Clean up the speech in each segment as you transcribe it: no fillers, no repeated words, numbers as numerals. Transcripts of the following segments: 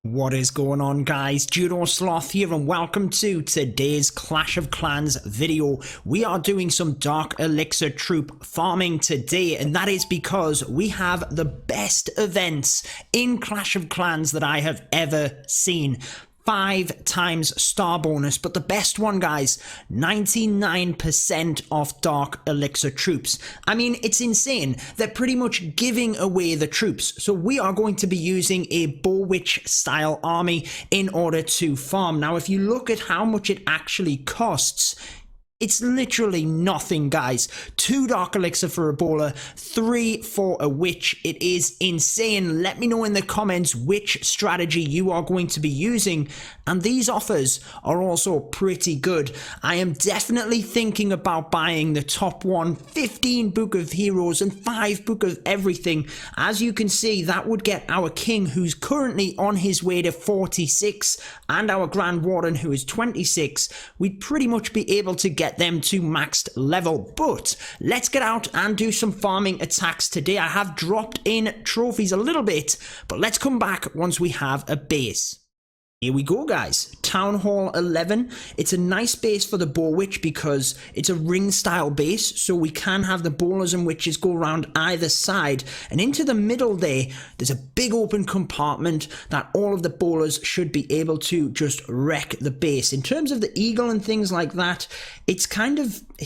What is going on, guys? Judo Sloth here, and welcome to today's Clash of Clans video. We are doing some Dark Elixir troop farming today, and that is because we have the best events in Clash of Clans that I have ever seen. 5 times star bonus, but the best one, guys, 99% off Dark Elixir troops. I mean, it's insane. They're pretty much giving away the troops. So we are going to be using a Bow Witch style army in order to farm. Now, if you look at how much it actually costs, it's literally nothing, guys. 2 Dark Elixir for a bowler, 3 for a witch. It is insane. Let me know in the comments which strategy you are going to be using. And these offers are also pretty good. I am definitely thinking about buying the top one, 15 Book of Heroes and 5 Book of Everything. As you can see, that would get our king, who's currently on his way to 46, and our Grand Warden, who is 26. We'd pretty much be able to get them to maxed level. But let's get out and do some farming attacks today. I have dropped in trophies a little bit, but let's come back once we have a base. Here we go, guys. Town Hall 11. It's a nice base for the Bow Witch because it's a ring style base, so we can have the bowlers and witches go around either side. And into the middle there's a big open compartment that all of the bowlers should be able to just wreck the base. In terms of the eagle and things like that, it's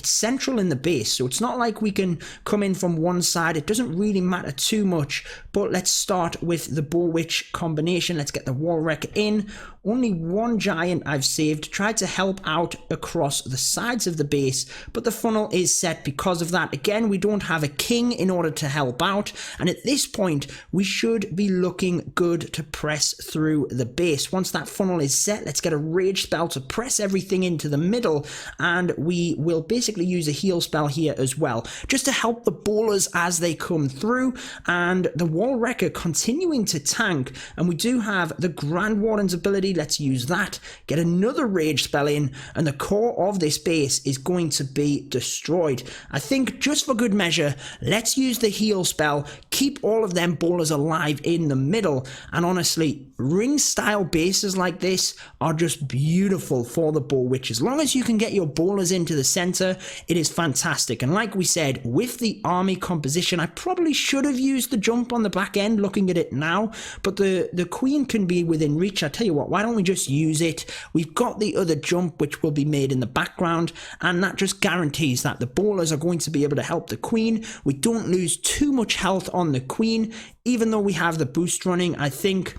central in the base, so it's not like we can come in from one side. It doesn't really matter too much. But let's start with the Bow Witch combination. Let's get the wall wrecker in. Only one giant I've saved, tried to help out across the sides of the base, but the funnel is set because of that. Again, we don't have a king in order to help out, and at this point we should be looking good to press through the base. Once that funnel is set, let's get a rage spell to press everything into the middle, and we will basically use a heal spell here as well, just to help the bowlers as they come through, and the wall wrecker continuing to tank. And we do have the Grand Warden's ability. Let's use that, get another rage spell in, and the core of this base is going to be destroyed. I think just for good measure, let's use the heal spell, keep all of them bowlers alive in the middle. And honestly, ring style bases like this are just beautiful for the Bow Witch. As long as you can get your bowlers into the center, it is fantastic. And like we said, with the army composition, I probably should have used the jump on the back end looking at it now, but the queen can be within reach. I tell you what, why don't we just use it? We've got the other jump which will be made in the background, and that just guarantees that the bowlers are going to be able to help the queen. We don't lose too much health on the queen. Even though we have the boost running, I think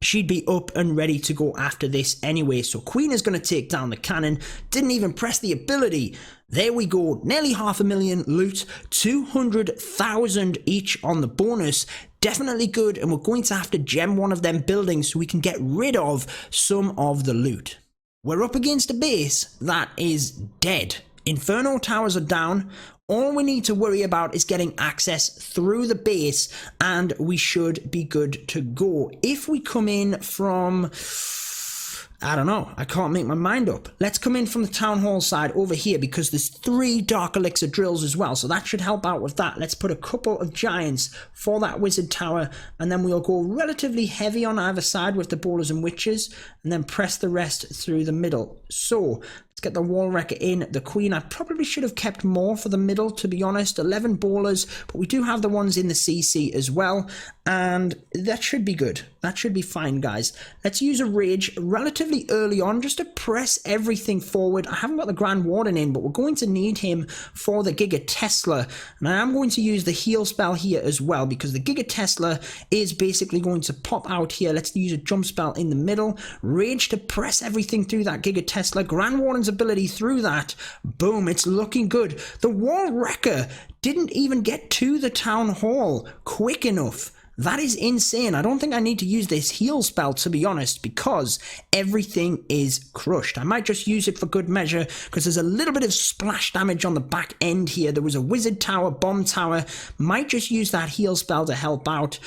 she'd be up and ready to go after this anyway. So queen is going to take down the cannon. Didn't even press the ability. There we go, nearly 500,000 loot, 200,000 each on the bonus. Definitely good, and we're going to have to gem one of them buildings so we can get rid of some of the loot. We're up against a base that is dead. Inferno towers are down. All we need to worry about is getting access through the base, and we should be good to go. If we come in from, I don't know, I can't make my mind up. Let's come in from the town hall side over here, because there's 3 Dark Elixir drills as well, so that should help out with that. Let's put a couple of giants for that wizard tower, and then we'll go relatively heavy on either side with the bowlers and witches, and then press the rest through the middle. So let's get the wall wrecker in. The queen, I probably should have kept more for the middle, to be honest. 11 bowlers, but we do have the ones in the CC as well, and that should be good. That should be fine, guys. Let's use a rage relatively early on just to press everything forward. I haven't got the Grand Warden in, but we're going to need him for the Giga Tesla, and I am going to use the heal spell here as well, because the Giga Tesla is basically going to pop out here. Let's use a jump spell in the middle, rage to press everything through that Giga Tesla, Grand Warden's ability through that. Boom, it's looking good. The wall wrecker didn't even get to the town hall quick enough. That is insane. I don't think I need to use this heal spell, to be honest, because everything is crushed. I might just use it for good measure because there's a little bit of splash damage on the back end here. There was a wizard tower, bomb tower. Might just use that heal spell to help out,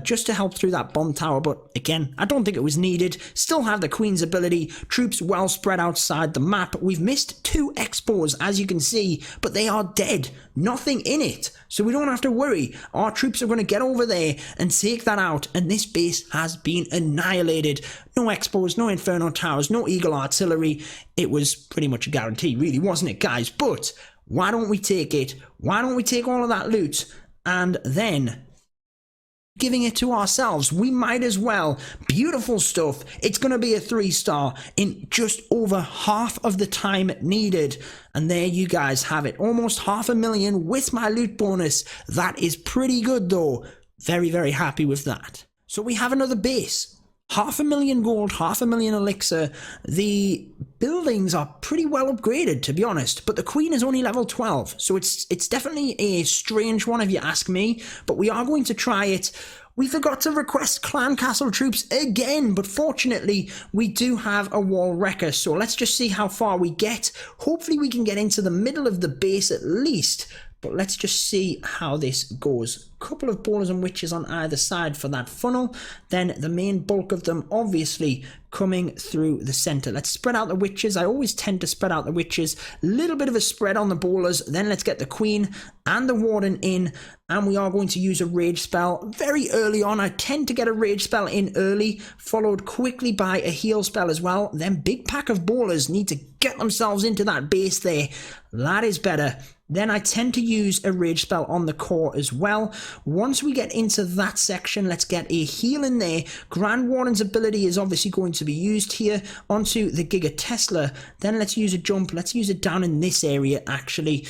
just to help through that bomb tower. But again, I don't think it was needed. Still have the queen's ability. Troops well spread outside the map. We've missed 2 expos, as you can see, but they are dead. Nothing in it. So we don't have to worry. Our troops are going to get over there and take that out, and this base has been annihilated. No expos, no inferno towers, no eagle artillery. It was pretty much a guarantee, really, wasn't it, guys? But why don't we take it? Why don't we take all of that loot and then giving it to ourselves? We might as well. Beautiful stuff. It's going to be a 3-star in just over half of the time needed. And there you guys have it. Almost 500,000 with my loot bonus. That is pretty good though. Very, very happy with that. So we have another base. 500,000 gold, 500,000 elixir. The buildings are pretty well upgraded, to be honest, but the queen is only level 12, so it's definitely a strange one if you ask me, but we are going to try it. We forgot to request clan castle troops again, but fortunately we do have a wall wrecker, so let's just see how far we get. Hopefully we can get into the middle of the base at least, but let's just see how this goes. Couple of bowlers and witches on either side for that funnel, then the main bulk of them obviously coming through the center. Let's spread out the witches. I always tend to spread out the witches. Little bit of a spread on the bowlers, then let's get the queen and the warden in, and we are going to use a rage spell very early on. I tend to get a rage spell in early, followed quickly by a heal spell as well. Then big pack of bowlers need to get themselves into that base there. That is better. Then I tend to use a rage spell on the core as well. Once we get into that section, let's get a heal in there. Grand Warden's ability is obviously going to be used here onto the Giga Tesla. Then let's use a jump. Let's use it down in this area actually.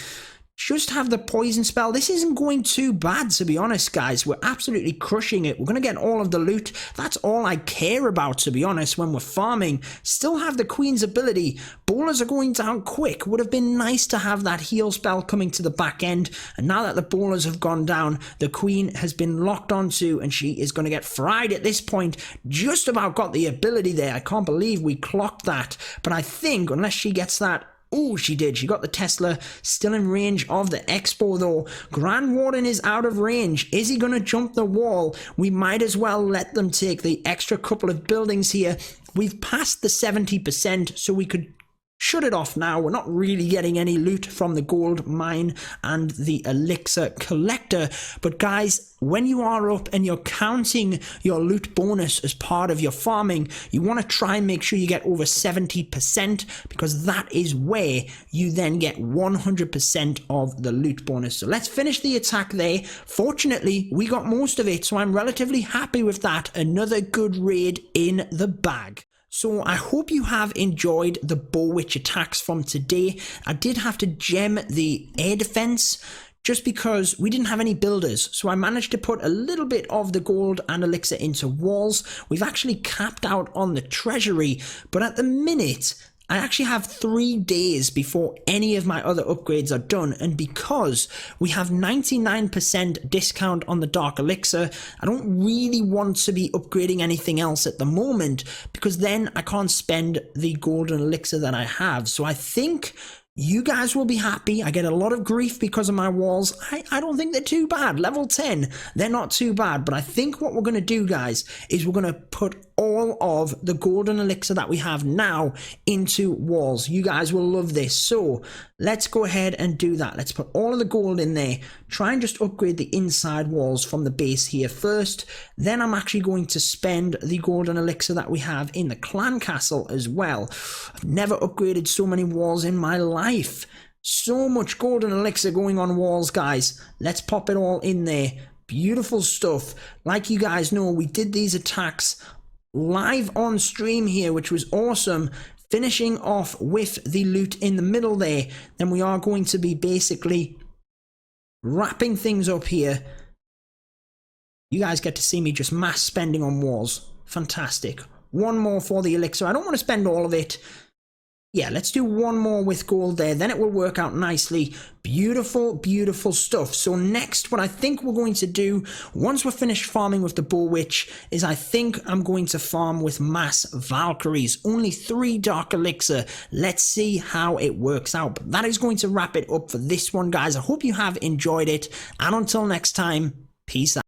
Just have the poison spell. This isn't going too bad, to be honest, guys. We're absolutely crushing it. We're going to get all of the loot. That's all I care about, to be honest, when we're farming. Still have the queen's ability. Bowlers are going down quick. Would have been nice to have that heal spell coming to the back end. And now that the bowlers have gone down, the queen has been locked onto, and she is going to get fried at this point. Just about got the ability there. I can't believe we clocked that. But I think, unless she gets that, oh, she did. She got the Tesla. Still in range of the Expo, though. Grand Warden is out of range. Is he going to jump the wall? We might as well let them take the extra couple of buildings here. We've passed the 70%, so we could shut it off now. We're not really getting any loot from the gold mine and the elixir collector. But guys, when you are up and you're counting your loot bonus as part of your farming, you want to try and make sure you get over 70%, because that is where you then get 100% of the loot bonus. So let's finish the attack there. Fortunately, we got most of it, so I'm relatively happy with that. Another good raid in the bag. So I hope you have enjoyed the bow witch attacks from today. I did have to gem the air defense just because we didn't have any builders. So I managed to put a little bit of the gold and elixir into walls. We've actually capped out on the treasury, but at the minute, I actually have 3 days before any of my other upgrades are done, and because we have 99% discount on the Dark Elixir, I don't really want to be upgrading anything else at the moment, because then I can't spend the golden elixir that I have. So I think you guys will be happy. I get a lot of grief because of my walls. I don't think they're too bad. Level 10, they're not too bad. But I think what we're going to do, guys, is we're going to put all of the golden elixir that we have now into walls. You guys will love this. So let's go ahead and do that. Let's put all of the gold in there. Try and just upgrade the inside walls from the base here first. Then I'm actually going to spend the golden elixir that we have in the clan castle as well. I've never upgraded so many walls in my life. So much golden elixir going on walls, guys. Let's pop it all in there. Beautiful stuff. Like you guys know, we did these attacks live on stream here, which was awesome. Finishing off with the loot in the middle there. Then we are going to be basically wrapping things up here. You guys get to see me just mass spending on walls. Fantastic. One more for the elixir. I don't want to spend all of it. Yeah, let's do one more with gold there. Then it will work out nicely. Beautiful, beautiful stuff. So next, what I think we're going to do, once we're finished farming with the bow witch, is I think I'm going to farm with mass Valkyries. Only 3 dark elixir. Let's see how it works out. But that is going to wrap it up for this one, guys. I hope you have enjoyed it. And until next time, peace out.